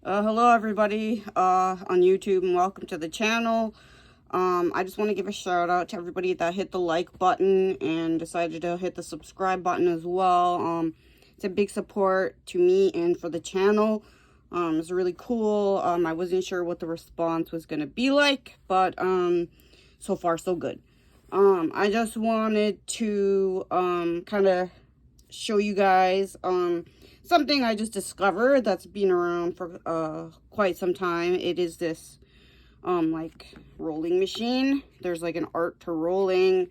Hello everybody on YouTube, and welcome to the channel. I just want to give a shout out to everybody that hit the like button and decided to hit the subscribe button as well. It's a big support to me and for the channel. It's really cool. I wasn't sure what the response was going to be like, but so far so good. I just wanted to kind of show you guys something I just discovered that's been around for quite some time. It is this like rolling machine. There's like an art to rolling,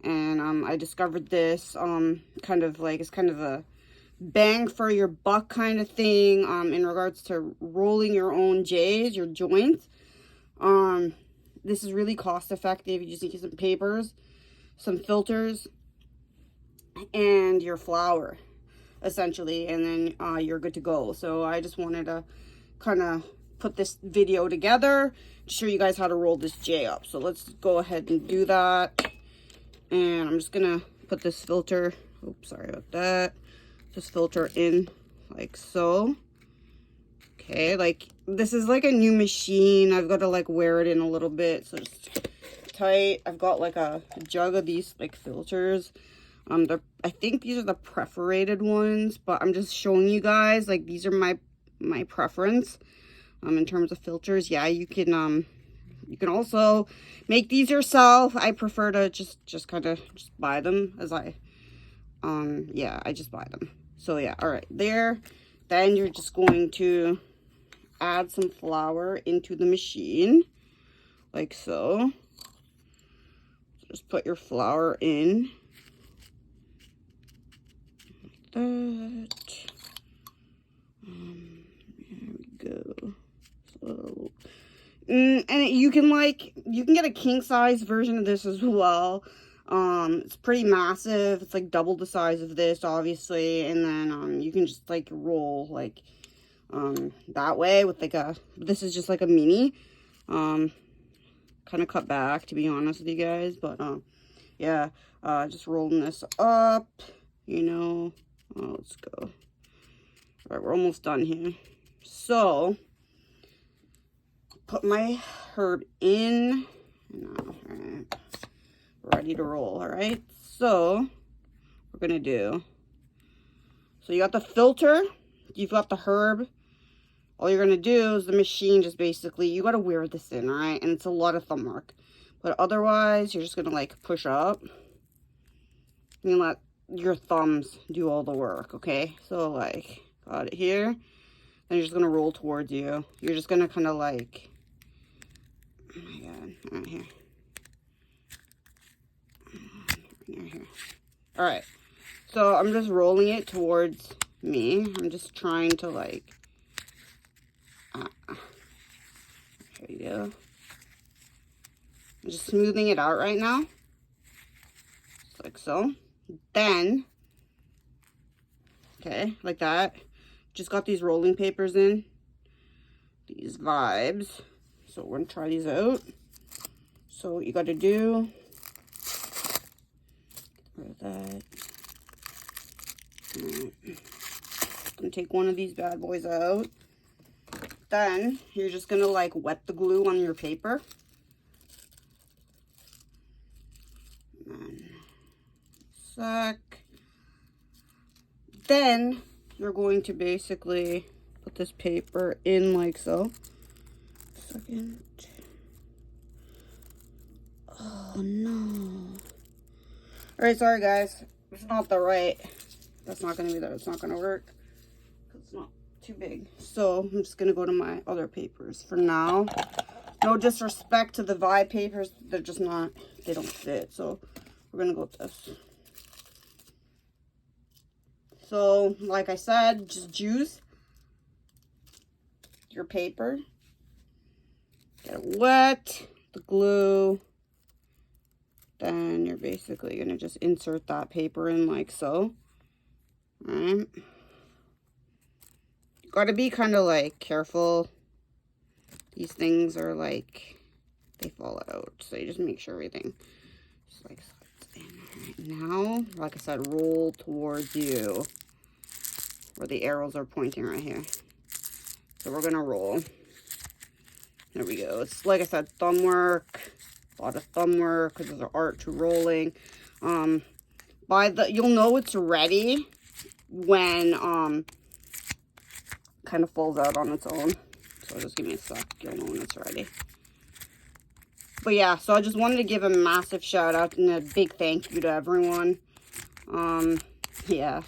and I discovered this kind of like, it's kind of a bang for your buck kind of thing in regards to rolling your own J's, your joints. This is really cost effective. You just need some papers, some filters, and your flour, essentially, and then you're good to go. So I just wanted to kind of put this video together to show you guys how to roll this J up. So let's go ahead and do that. And I'm just gonna put this filter, oops, sorry about that, this filter in like so. Okay, like this is like a new machine. I've got to like wear it in a little bit so it's tight. I've got like a jug of these like filters. I think these are the perforated ones, but I'm just showing you guys, like, these are my preference in terms of filters. Yeah, you can also make these yourself. I prefer to just kind of just buy them, as yeah, I just buy them. So yeah, all right, there. Then you're just going to add some flour into the machine like so. Just put your flour in that. There we go. So, and you can get a king size version of this as well. It's pretty massive. It's like double the size of this, obviously, and then you can just like roll like that way with like this is just like a mini, kind of cut back, to be honest with you guys, but yeah, just rolling this up, you know. Oh, let's go. All right, we're almost done here. So, put my herb in. Now, all right, ready to roll. All right. So, we're gonna do. So you got the filter. You've got the herb. All you're gonna do is the machine just basically, you gotta wear this in, all right? And it's a lot of thumb work, but otherwise you're just gonna like push up and let your thumbs do all the work. Okay, so like, got it here, then you're just gonna roll towards you. You're just gonna kind of like, oh my god, right here, right here. All right, so I'm just rolling it towards me. I'm just trying to like, there you go. I'm just smoothing it out right now, just like so. Then, okay, like that. Just got these rolling papers in, these vibes. So we're gonna try these out. So what you gotta do, get rid of that. Gonna take one of these bad boys out. Then you're just gonna like wet the glue on your paper. Then you're going to basically put this paper in like so. Second. Oh no. Alright, sorry guys. It's not the right. That's not gonna be there. It's not gonna work. It's not too big. So I'm just gonna go to my other papers for now. No disrespect to the Vibe papers. They're just not, they don't fit. So we're gonna go with this. So, like I said, just juice your paper. Get it wet, the glue. Then you're basically going to just insert that paper in like so. Alright. Got to be kind of like careful. These things are like, they fall out. So you just make sure everything just like slides in. Alright, now, like I said, roll towards you. Where the arrows are pointing right here. So we're gonna roll. There we go. It's, like I said, thumb work. A lot of thumb work because there's art to rolling. You'll know it's ready when kind of falls out on its own. So just give me a sec. You'll know when it's ready. But yeah, so I just wanted to give a massive shout out and a big thank you to everyone. Yeah,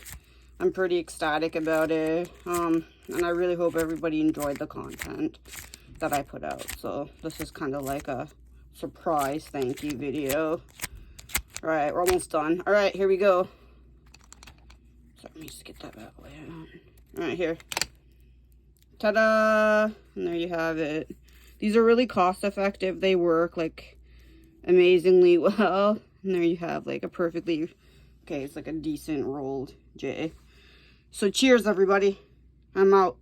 I'm pretty ecstatic about it. And I really hope everybody enjoyed the content that I put out. So this is kind of like a surprise thank you video. All right, we're almost done. All right, here we go. So let me just get that back way out. All right, here. Ta-da! And there you have it. These are really cost effective. They work like amazingly well. And there you have like a perfectly, okay, it's like a decent rolled J. So cheers, everybody. I'm out.